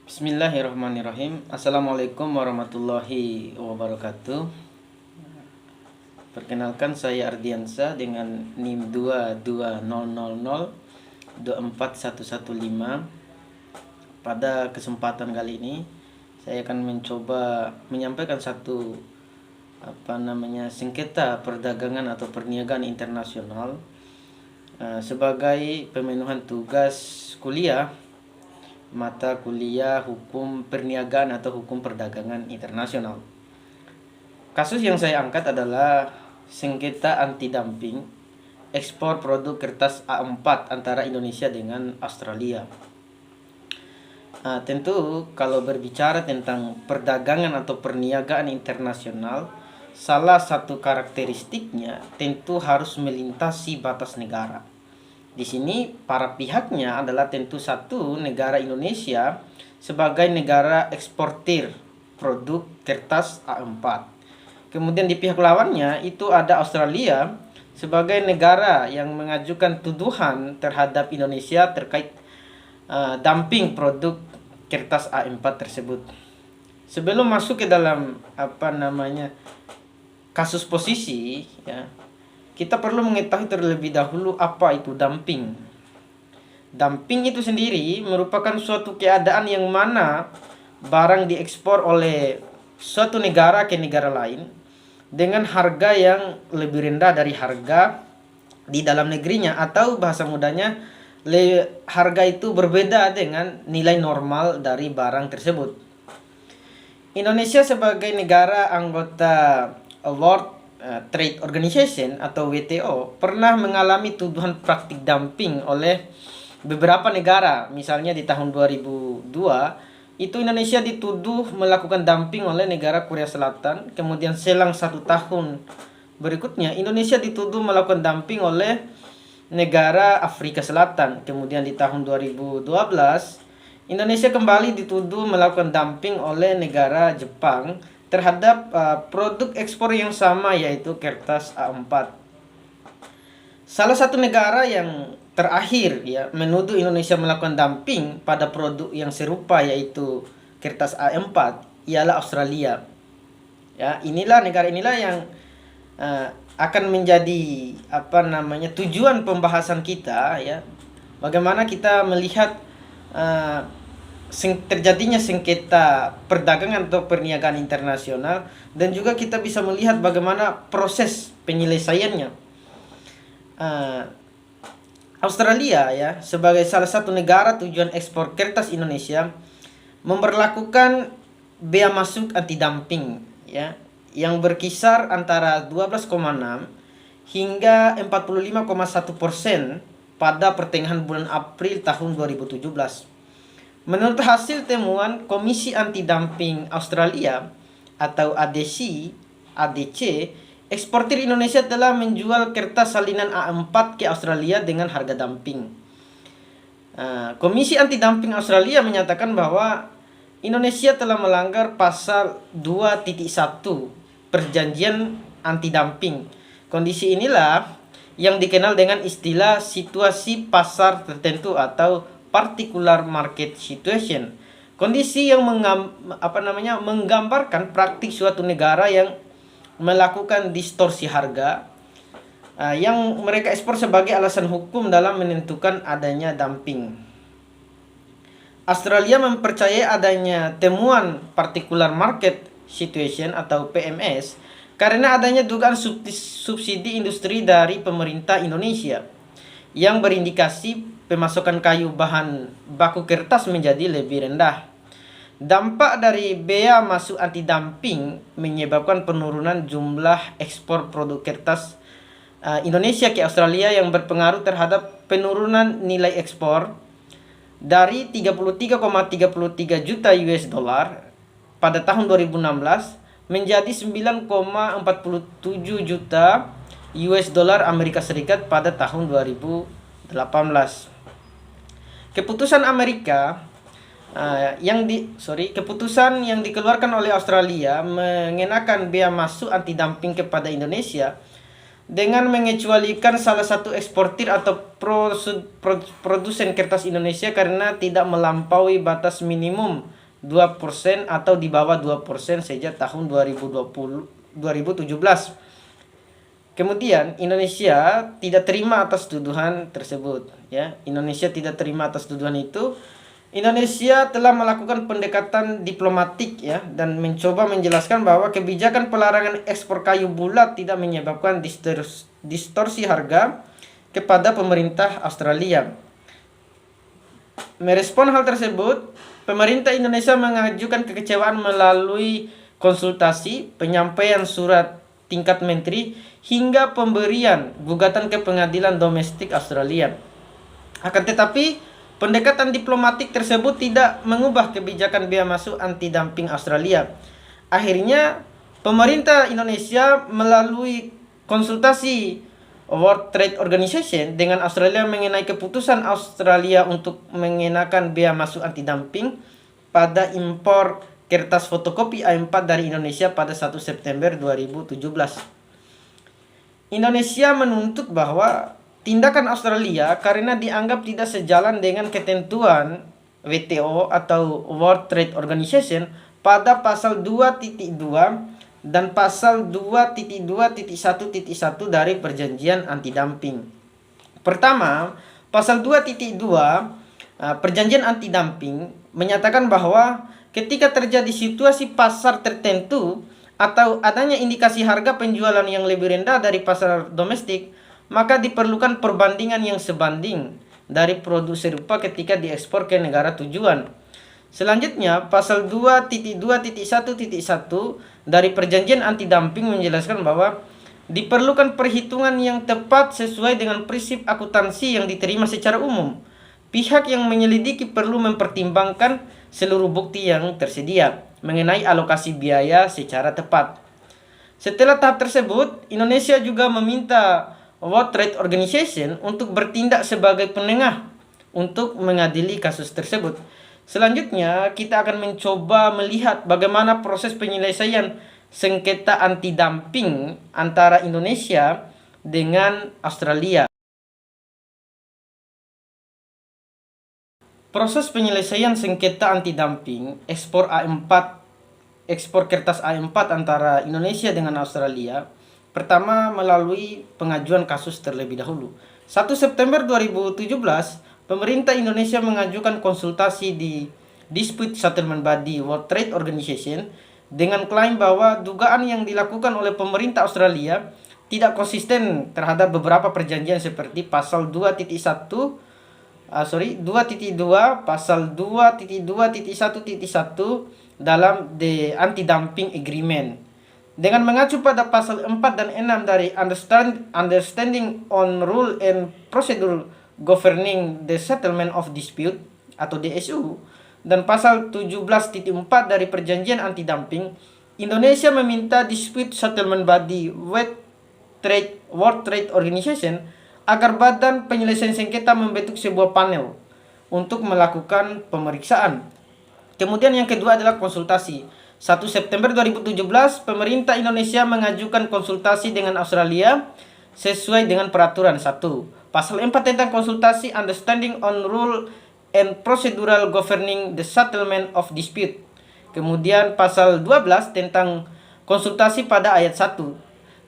Bismillahirrahmanirrahim. Assalamualaikum warahmatullahi wabarakatuh. Perkenalkan, saya Ardiansa dengan NIM 22000 Pada kesempatan kali ini saya akan mencoba menyampaikan satu sengketa perdagangan atau perniagaan internasional sebagai pemenuhan tugas kuliah mata kuliah hukum perniagaan atau hukum perdagangan internasional. Kasus yang saya angkat adalah sengketa anti dumping ekspor produk kertas A4 antara Indonesia dengan Australia. Tentu kalau berbicara tentang perdagangan atau perniagaan internasional, salah satu karakteristiknya tentu harus melintasi batas negara. Di sini para pihaknya adalah tentu satu, negara Indonesia sebagai negara eksportir produk kertas A4. Kemudian di pihak lawannya itu ada Australia sebagai negara yang mengajukan tuduhan terhadap Indonesia terkait dumping produk kertas A4 tersebut. Sebelum masuk ke dalam kasus posisi ya, kita perlu mengetahui terlebih dahulu apa itu dumping. Dumping itu sendiri merupakan suatu keadaan yang mana barang diekspor oleh suatu negara ke negara lain dengan harga yang lebih rendah dari harga di dalam negerinya, atau bahasa mudahnya harga itu berbeda dengan nilai normal dari barang tersebut. Indonesia sebagai negara anggota World Trade Organization atau WTO pernah mengalami tuduhan praktik dumping oleh beberapa negara. Misalnya di tahun 2002 itu Indonesia dituduh melakukan dumping oleh negara Korea Selatan. Kemudian selang 1 tahun berikutnya Indonesia dituduh melakukan dumping oleh negara Afrika Selatan. Kemudian di tahun 2012 Indonesia kembali dituduh melakukan dumping oleh negara Jepang terhadap produk ekspor yang sama, yaitu kertas A4. Salah satu negara yang terakhir ya menuduh Indonesia melakukan dumping pada produk yang serupa, yaitu kertas A4, ialah Australia. Ya, negara inilah yang akan menjadi tujuan pembahasan kita ya. Bagaimana kita melihat terjadinya sengketa perdagangan atau perniagaan internasional, dan juga kita bisa melihat bagaimana proses penyelesaiannya. Australia ya sebagai salah satu negara tujuan ekspor kertas Indonesia memberlakukan bea masuk anti dumping ya yang berkisar antara 12,6 hingga 45,1% pada pertengahan bulan April tahun 2017. Menurut hasil temuan Komisi Anti Dumping Australia atau ADC, eksportir Indonesia telah menjual kertas salinan A4 ke Australia dengan harga dumping. Komisi Anti Dumping Australia menyatakan bahwa Indonesia telah melanggar pasal 2.1 Perjanjian Anti Dumping. Kondisi inilah yang dikenal dengan istilah situasi pasar tertentu atau particular market situation. Kondisi yang menggambarkan praktik suatu negara yang melakukan distorsi harga yang mereka ekspor sebagai alasan hukum dalam menentukan adanya dumping. Australia mempercayai adanya temuan particular market situation atau PMS karena adanya dugaan subsidi industri dari pemerintah Indonesia yang berindikasi pemasukan kayu bahan baku kertas menjadi lebih rendah. Dampak dari bea masuk anti dumping menyebabkan penurunan jumlah ekspor produk kertas Indonesia ke Australia yang berpengaruh terhadap penurunan nilai ekspor dari 33,33 juta US dollar pada tahun 2016 menjadi 9,47 juta US dollar Amerika Serikat pada tahun 2018. Keputusan keputusan yang dikeluarkan oleh Australia mengenakan bea masuk anti dumping kepada Indonesia dengan mengecualikan salah satu eksportir atau produsen kertas Indonesia karena tidak melampaui batas minimum 2% atau di bawah 2% sejak tahun 2017. Kemudian Indonesia tidak terima atas tuduhan tersebut, ya. Indonesia tidak terima atas tuduhan itu. Indonesia telah melakukan pendekatan diplomatik, ya, dan mencoba menjelaskan bahwa kebijakan pelarangan ekspor kayu bulat tidak menyebabkan distorsi harga kepada pemerintah Australia. Merespon hal tersebut, pemerintah Indonesia mengajukan kekecewaan melalui konsultasi, penyampaian surat tingkat menteri, hingga pemberian gugatan ke pengadilan domestik Australia. Akan tetapi, pendekatan diplomatik tersebut tidak mengubah kebijakan bea masuk anti-dumping Australia. Akhirnya, pemerintah Indonesia melalui konsultasi World Trade Organization dengan Australia mengenai keputusan Australia untuk mengenakan bea masuk anti-dumping pada impor kertas fotokopi A4 dari Indonesia pada 1 September 2017. Indonesia menuntut bahwa tindakan Australia karena dianggap tidak sejalan dengan ketentuan WTO atau World Trade Organization pada pasal 2.2 dan pasal 2.2.1.1 dari perjanjian anti-dumping. Pertama, pasal 2.2 perjanjian anti-dumping menyatakan bahwa ketika terjadi situasi pasar tertentu atau adanya indikasi harga penjualan yang lebih rendah dari pasar domestik, maka diperlukan perbandingan yang sebanding dari produk serupa ketika diekspor ke negara tujuan. Selanjutnya, pasal 2.2.1.1 dari perjanjian anti-dumping menjelaskan bahwa diperlukan perhitungan yang tepat sesuai dengan prinsip akuntansi yang diterima secara umum. Pihak yang menyelidiki perlu mempertimbangkan seluruh bukti yang tersedia mengenai alokasi biaya secara tepat. Setelah tahap tersebut, Indonesia juga meminta World Trade Organization untuk bertindak sebagai penengah untuk mengadili kasus tersebut. Selanjutnya, kita akan mencoba melihat bagaimana proses penyelesaian sengketa anti-dumping antara Indonesia dengan Australia. Proses penyelesaian sengketa anti-dumping ekspor kertas A4 antara Indonesia dengan Australia pertama melalui pengajuan kasus terlebih dahulu. 1 September 2017, pemerintah Indonesia mengajukan konsultasi di Dispute Settlement Body World Trade Organization dengan klaim bahwa dugaan yang dilakukan oleh pemerintah Australia tidak konsisten terhadap beberapa perjanjian seperti pasal 2.2, pasal 2.2.1.1 dalam The Anti-Dumping Agreement. Dengan mengacu pada pasal 4 dan 6 dari Understanding on Rule and Procedure Governing the Settlement of Dispute atau DSU dan pasal 17.4 dari perjanjian anti-dumping, Indonesia meminta Dispute Settlement Body World Trade Organization agar badan penyelesaian sengketa membentuk sebuah panel untuk melakukan pemeriksaan. Kemudian yang kedua adalah konsultasi. 1 September 2017, pemerintah Indonesia mengajukan konsultasi dengan Australia sesuai dengan peraturan 1. Pasal 4 tentang konsultasi Understanding on Rule and Procedural Governing the Settlement of Dispute. Kemudian pasal 12 tentang konsultasi pada ayat 1,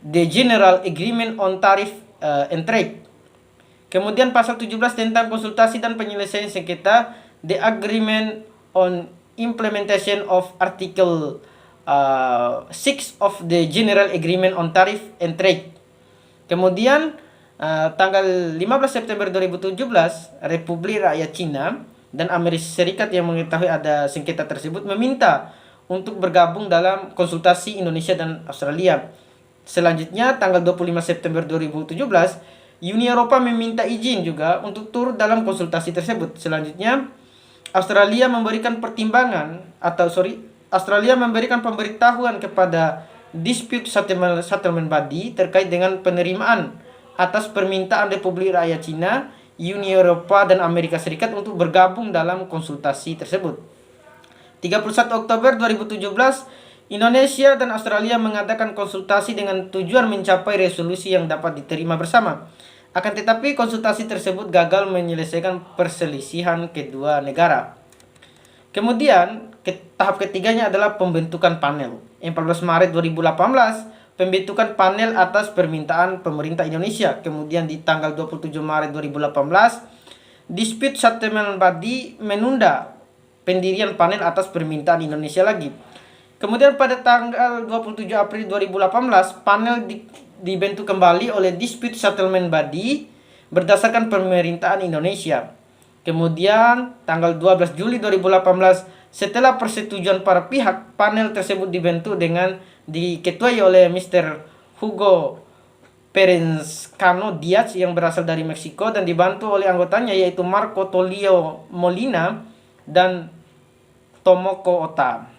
The General Agreement on Tariff and Trade. Kemudian pasal 17 tentang konsultasi dan penyelesaian sengketa, The Agreement on Implementation of Article 6 of the General Agreement on Tariff and Trade. Kemudian tanggal 15 September 2017, Republik Rakyat Cina dan Amerika Serikat yang mengetahui ada sengketa tersebut meminta untuk bergabung dalam konsultasi Indonesia dan Australia. Selanjutnya, tanggal 25 September 2017, Uni Eropa meminta izin juga untuk turut dalam konsultasi tersebut. Selanjutnya, Australia memberikan pemberitahuan kepada Dispute Settlement Body terkait dengan penerimaan atas permintaan Republik Rakyat Cina, Uni Eropa dan Amerika Serikat untuk bergabung dalam konsultasi tersebut. 31 Oktober 2017, Indonesia dan Australia mengadakan konsultasi dengan tujuan mencapai resolusi yang dapat diterima bersama. Akan tetapi konsultasi tersebut gagal menyelesaikan perselisihan kedua negara. Kemudian tahap ketiganya adalah pembentukan panel. 14 Maret 2018, pembentukan panel atas permintaan pemerintah Indonesia. Kemudian di tanggal 27 Maret 2018, Dispute Settlement Body menunda pendirian panel atas permintaan Indonesia lagi. Kemudian pada tanggal 27 April 2018, panel dibentuk kembali oleh Dispute Settlement Body berdasarkan pemerintahan Indonesia. Kemudian tanggal 12 Juli 2018, setelah persetujuan para pihak, panel tersebut dibentuk dengan diketuai oleh Mr. Hugo Perenzcano Diaz yang berasal dari Meksiko dan dibantu oleh anggotanya yaitu Marco Tulio Molina dan Tomoko Ota.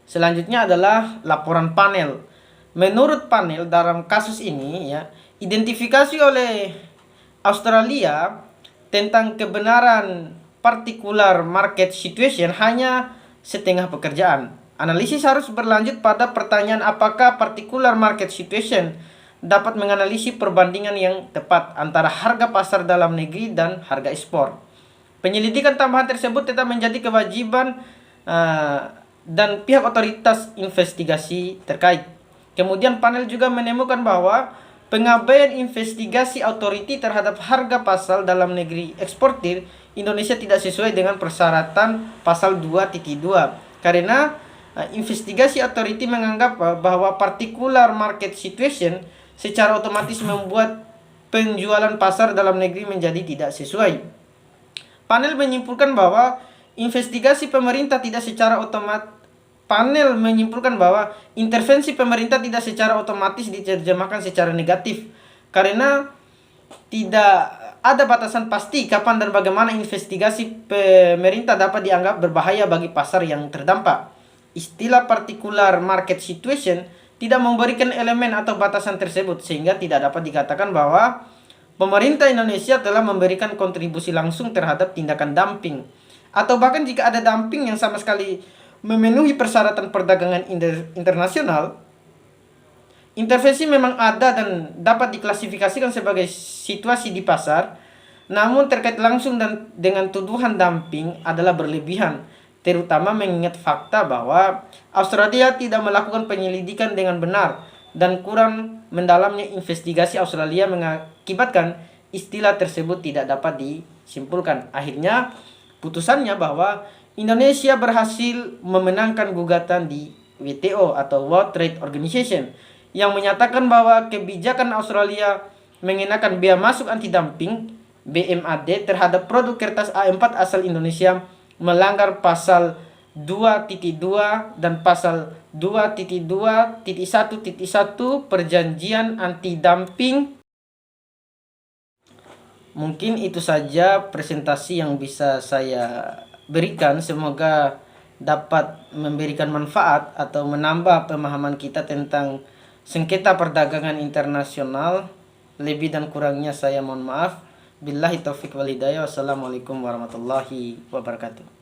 Selanjutnya adalah laporan panel. Menurut panel dalam kasus ini ya, identifikasi oleh Australia tentang kebenaran particular market situation hanya setengah pekerjaan. Analisis harus berlanjut pada pertanyaan apakah particular market situation dapat menganalisis perbandingan yang tepat antara harga pasar dalam negeri dan harga ekspor. Penyelidikan tambahan tersebut tetap menjadi kewajiban dan pihak otoritas investigasi terkait. Kemudian panel juga menemukan bahwa pengabaian investigasi authority terhadap harga pasar dalam negeri eksportir Indonesia tidak sesuai dengan persyaratan pasal 2.2 karena investigasi authority menganggap bahwa particular market situation secara otomatis membuat penjualan pasar dalam negeri menjadi tidak sesuai. Panel menyimpulkan bahwa investigasi pemerintah tidak secara otomatis intervensi pemerintah tidak secara otomatis diterjemahkan secara negatif karena tidak ada batasan pasti kapan dan bagaimana investigasi pemerintah dapat dianggap berbahaya bagi pasar yang terdampak. Istilah particular market situation tidak memberikan elemen atau batasan tersebut sehingga tidak dapat dikatakan bahwa pemerintah Indonesia telah memberikan kontribusi langsung terhadap tindakan dumping atau bahkan jika ada dumping yang sama sekali memenuhi persyaratan perdagangan internasional. Intervensi memang ada dan dapat diklasifikasikan sebagai situasi di pasar, namun terkait langsung dan dengan tuduhan dumping adalah berlebihan, terutama mengingat fakta bahwa Australia tidak melakukan penyelidikan dengan benar dan kurang mendalamnya investigasi Australia mengakibatkan istilah tersebut tidak dapat disimpulkan. Akhirnya putusannya bahwa Indonesia berhasil memenangkan gugatan di WTO atau World Trade Organization yang menyatakan bahwa kebijakan Australia mengenakan bea masuk anti-dumping BMAD terhadap produk kertas A4 asal Indonesia melanggar pasal 2.2 dan pasal 2.2.1.1 Perjanjian Anti-Dumping. Mungkin itu saja presentasi yang bisa saya berikan, semoga dapat memberikan manfaat atau menambah pemahaman kita tentang sengketa perdagangan internasional. Lebih dan kurangnya saya mohon maaf. Billahi taufiq wal hidayah. Wassalamualaikum warahmatullahi wabarakatuh.